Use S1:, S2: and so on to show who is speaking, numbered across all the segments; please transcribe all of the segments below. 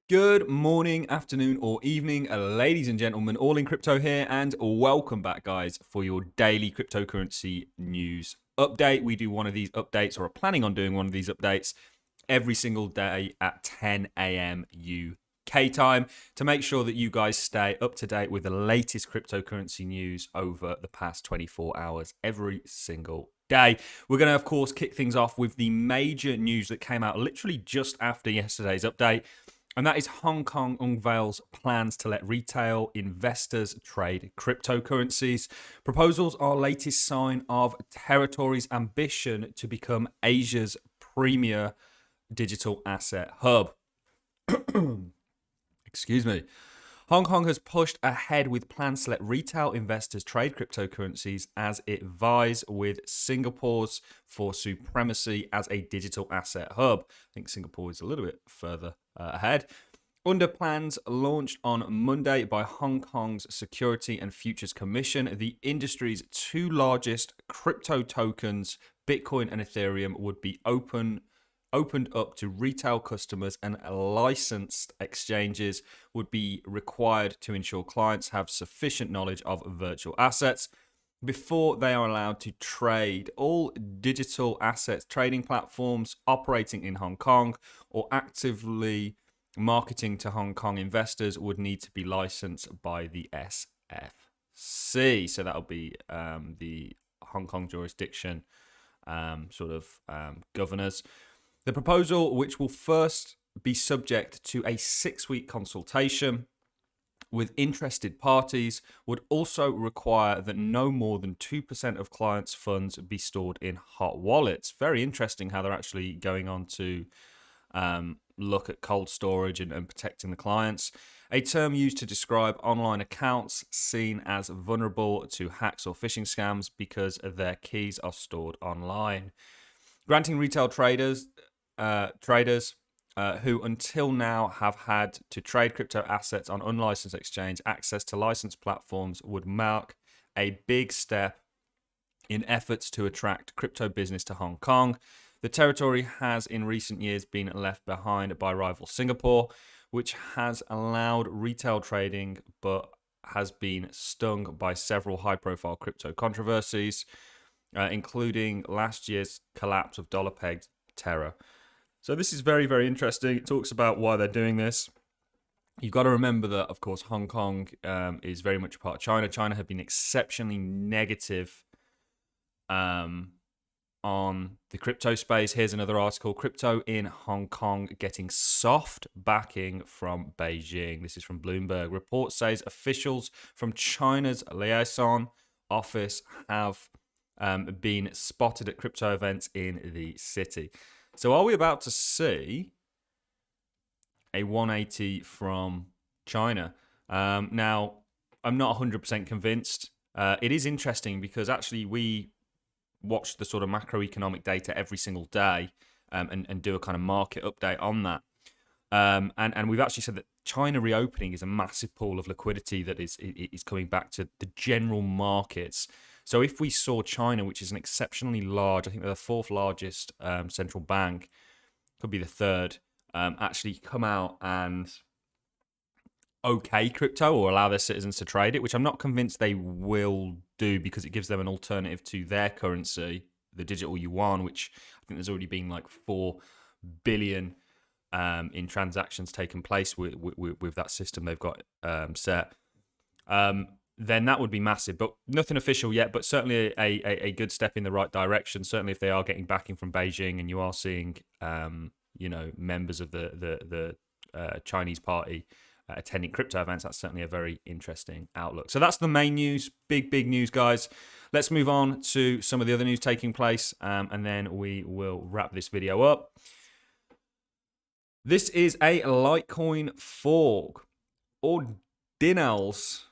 S1: Good morning, afternoon, or evening, ladies and gentlemen, all in crypto here, and welcome back, guys, for your daily cryptocurrency news update. We do one of these updates, or are planning on doing one of these updates, every single day at 10 a.m. UK time to make sure that you guys stay up to date with the latest cryptocurrency news over the past 24 hours every single day. We're going to, of course, kick things off with the major news that came out literally just after yesterday's update. And that is Hong Kong unveils plans to let retail investors trade cryptocurrencies. Proposals are latest sign of territory's ambition to become Asia's premier digital asset hub. Excuse me. Hong Kong has pushed ahead with plans to let retail investors trade cryptocurrencies as it vies with Singapore's for supremacy as a digital asset hub. I think Singapore is a little bit further ahead. Under plans launched on Monday by Hong Kong's Security and Futures Commission, the industry's two largest crypto tokens, Bitcoin and Ethereum, would be opened up to retail customers, and licensed exchanges would be required to ensure clients have sufficient knowledge of virtual assets before they are allowed to trade. All digital assets trading platforms operating in Hong Kong or actively marketing to Hong Kong investors would need to be licensed by the SFC. So that'll be the Hong Kong jurisdiction governors. The proposal, which will first be subject to a 6-week consultation with interested parties, would also require that no more than 2% of clients' funds be stored in hot wallets. Very interesting how they're actually going on to look at cold storage and protecting the clients. A term used to describe online accounts seen as vulnerable to hacks or phishing scams because their keys are stored online. Granting retail traders who until now have had to trade crypto assets on unlicensed exchange access to licensed platforms would mark a big step in efforts to attract crypto business to Hong Kong. The territory has in recent years been left behind by rival Singapore, which has allowed retail trading but has been stung by several high-profile crypto controversies, including last year's collapse of dollar-pegged Terra. So this is very, very interesting. It talks about why they're doing this. You've got to remember that, of course, Hong Kong is very much a part of China. China have been exceptionally negative on the crypto space. Here's another article. Crypto in Hong Kong getting soft backing from Beijing. This is from Bloomberg. Report says officials from China's liaison office have been spotted at crypto events in the city. So are we about to see a 180 from China? Now, I'm not 100% convinced. It is interesting because actually we watch the sort of macroeconomic data every single day and do a kind of market update on that. And we've actually said that China reopening is a massive pool of liquidity that is coming back to the general markets. So if we saw China, which is an exceptionally large, I think they're the fourth largest central bank, could be the third, actually come out and okay crypto or allow their citizens to trade it, which I'm not convinced they will do because it gives them an alternative to their currency, the digital yuan, which I think there's already been like 4 billion in transactions taking place with that system they've got set. Then that would be massive, but nothing official yet, but certainly a good step in the right direction. Certainly if they are getting backing from Beijing and you are seeing, members of the Chinese party attending crypto events, that's certainly a very interesting outlook. So that's the main news, big news, guys. Let's move on to some of the other news taking place, and then we will wrap this video up. This is a Litecoin Fork, ordinals.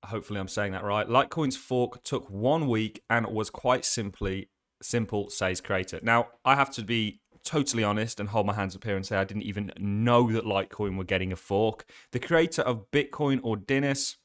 S1: Hopefully I'm saying that right. Litecoin's fork took 1 week and was quite simple, says creator. Now, I have to be totally honest and hold my hands up here and say I didn't even know that Litecoin were getting a fork. The creator of Bitcoin ordinals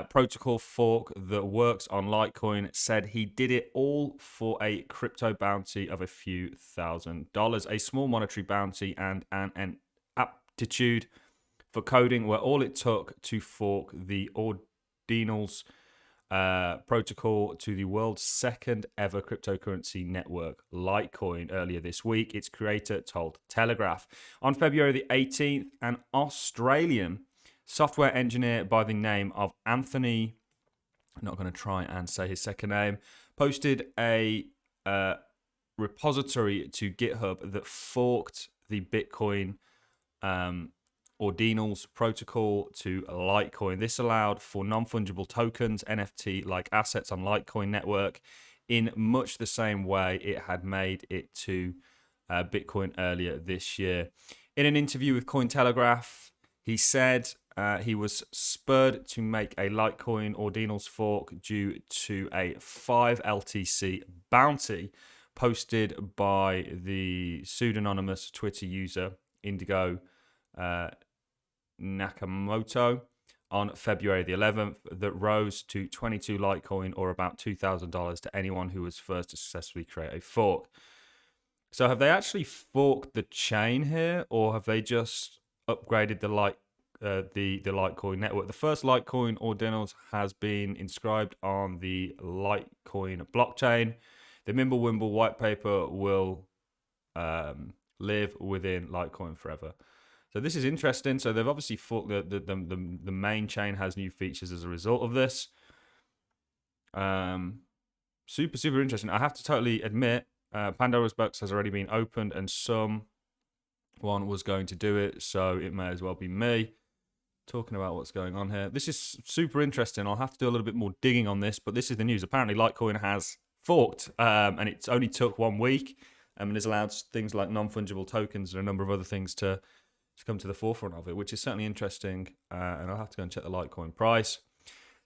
S1: protocol fork that works on Litecoin said he did it all for a crypto bounty of a few $1,000s, a small monetary bounty and an ineptitude for coding were all it took to fork the Ordinals protocol to the world's second ever cryptocurrency network, Litecoin, earlier this week, its creator told Telegraph. On February the 18th, an Australian software engineer by the name of Anthony, I'm not going to try and say his second name, posted a repository to GitHub that forked the Bitcoin Ordinals protocol to Litecoin. This allowed for non-fungible tokens, NFT-like assets on Litecoin network in much the same way it had made it to Bitcoin earlier this year. In an interview with Cointelegraph, he said he was spurred to make a Litecoin Ordinals fork due to a 5 LTC bounty posted by the pseudonymous Twitter user Indigo Nakamoto on February the 11th that rose to 22 Litecoin, or about $2,000 to anyone who was first to successfully create a fork. So have they actually forked the chain here, or have they just upgraded the Litecoin network? The first Litecoin Ordinals has been inscribed on the Litecoin blockchain. The Mimblewimble white paper will live within Litecoin forever. So this is interesting. So they've obviously forked the main chain has new features as a result of this. Super interesting. I have to totally admit, Pandora's box has already been opened, and someone was going to do it, so it may as well be me talking about what's going on here. This is super interesting. I'll have to do a little bit more digging on this, but this is the news. Apparently, Litecoin has forked, and it only took 1 week, and has allowed things like non-fungible tokens and a number of other things to come to the forefront of it, which is certainly interesting, and I'll have to go and check the Litecoin price.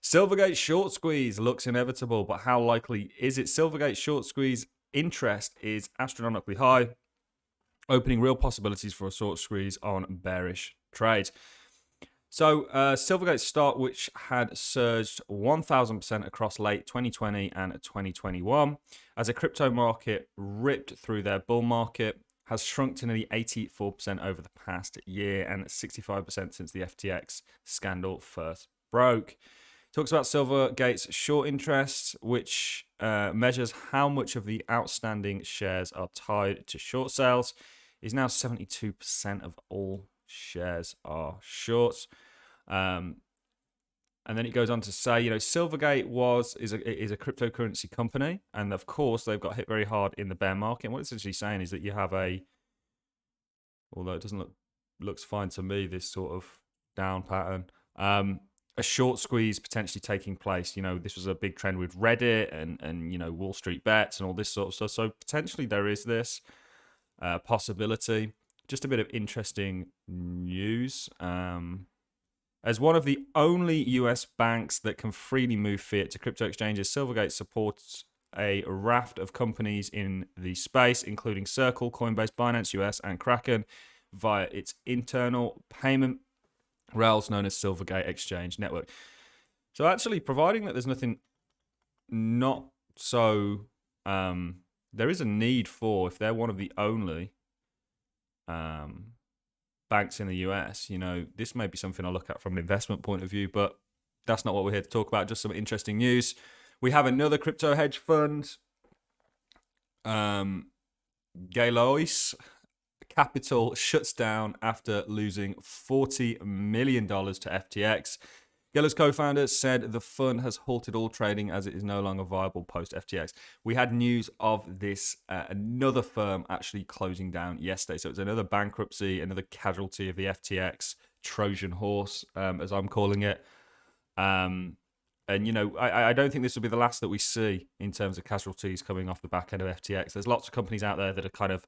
S1: Silvergate short squeeze looks inevitable, but how likely is it? Silvergate short squeeze interest is astronomically high, opening real possibilities for a short squeeze on bearish trades. So Silvergate stock, which had surged 1,000% across late 2020 and 2021, as a crypto market ripped through their bull market, has shrunk to nearly 84% over the past year and 65% since the FTX scandal first broke. Talks about Silvergate's short interest, which measures how much of the outstanding shares are tied to short sales, is now 72% of all shares are shorts. And then it goes on to say, Silvergate is a cryptocurrency company, and of course they've got hit very hard in the bear market. And what it's essentially saying is that you have although it doesn't looks fine to me, this sort of down pattern, a short squeeze potentially taking place. This was a big trend with Reddit and Wall Street bets and all this sort of stuff. So potentially there is this possibility. Just a bit of interesting news. As one of the only US banks that can freely move fiat to crypto exchanges, Silvergate supports a raft of companies in the space, including Circle, Coinbase, Binance US, and Kraken, via its internal payment rails known as Silvergate Exchange Network. So actually, providing that there's nothing not so, there is a need for, if they're one of the only banks in the US, this may be something I'll look at from an investment point of view, but that's not what we're here to talk about. Just some interesting news. We have another crypto hedge fund, Galias Capital, shuts down after losing $40 million to FTX. Galias co-founder said the fund has halted all trading as it is no longer viable post-FTX. We had news of this, another firm actually closing down yesterday. So it's another bankruptcy, another casualty of the FTX Trojan horse, as I'm calling it. And, I don't think this will be the last that we see in terms of casualties coming off the back end of FTX. There's lots of companies out there that are kind of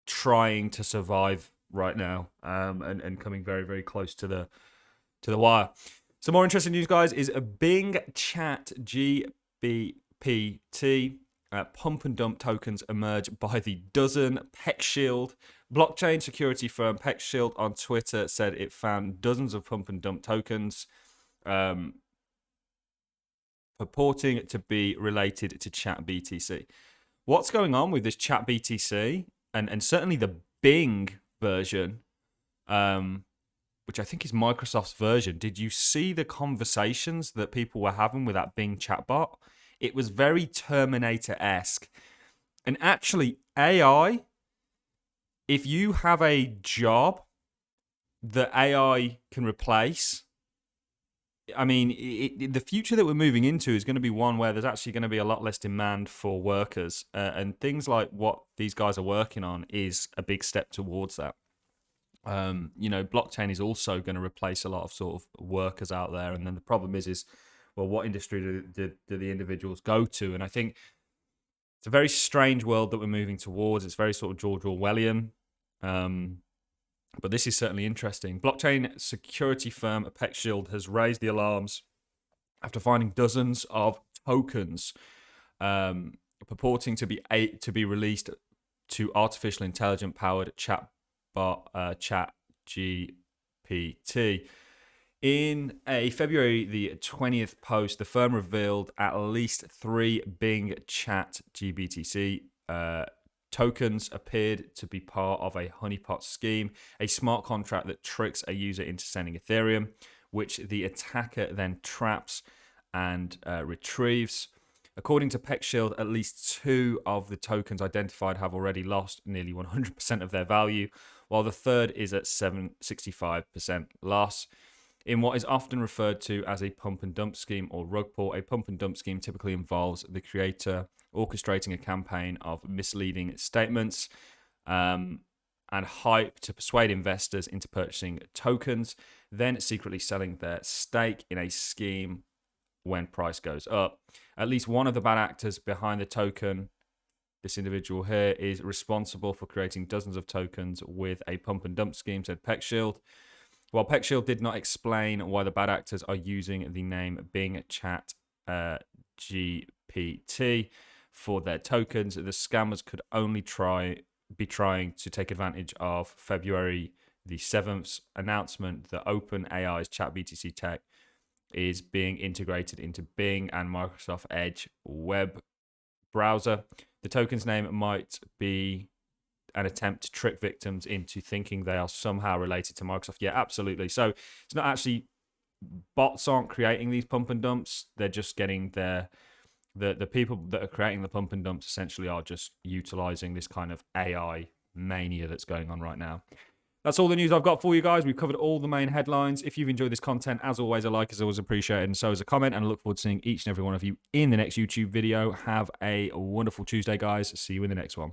S1: trying to survive right now, and coming very, very close to the wire. Some more interesting news, guys, is a BingChatGPT. Pump and dump tokens emerge by the dozen. PeckShield, blockchain security firm PeckShield on Twitter, said it found dozens of pump and dump tokens purporting to be related to ChatBTC. What's going on with this ChatBTC, and certainly the Bing version, which I think is Microsoft's version. Did you see the conversations that people were having with that Bing chatbot? It was very Terminator-esque. And actually, AI, if you have a job that AI can replace, I mean, the future that we're moving into is going to be one where there's actually going to be a lot less demand for workers. And things like what these guys are working on is a big step towards that. Blockchain is also going to replace a lot of sort of workers out there. And then the problem is well, what industry do the individuals go to? And I think it's a very strange world that we're moving towards. It's very sort of George Orwellian. But this is certainly interesting. Blockchain security firm ApexShield has raised the alarms after finding dozens of tokens purporting to be released to artificial intelligence powered chatbot ChatGPT. In a February the 20th post, the firm revealed at least 3 Bing ChatGPT tokens appeared to be part of a honeypot scheme, a smart contract that tricks a user into sending Ethereum, which the attacker then traps and retrieves. According to PeckShield, at least 2 of the tokens identified have already lost nearly 100% of their value, while the third is at 65% loss. In what is often referred to as a pump and dump scheme or rug pull, a pump and dump scheme typically involves the creator orchestrating a campaign of misleading statements and hype to persuade investors into purchasing tokens, then secretly selling their stake in a scheme when price goes up. At least one of the bad actors behind the token, this individual here, is responsible for creating dozens of tokens with a pump and dump scheme, said PeckShield. While PeckShield did not explain why the bad actors are using the name Bing Chat GPT for their tokens, the scammers could only be trying to take advantage of February the 7th's announcement that OpenAI's ChatGPT tech is being integrated into Bing and Microsoft Edge web browser. The token's name might be an attempt to trick victims into thinking they are somehow related to Microsoft. Yeah, absolutely. So it's not actually, bots aren't creating these pump and dumps. They're just getting the people that are creating the pump and dumps essentially are just utilizing this kind of AI mania that's going on right now. That's all the news I've got for you guys. We've covered all the main headlines. If you've enjoyed this content, as always, a like is always appreciated, and so is a comment, and I look forward to seeing each and every one of you in the next YouTube video. Have a wonderful Tuesday, guys. See you in the next one.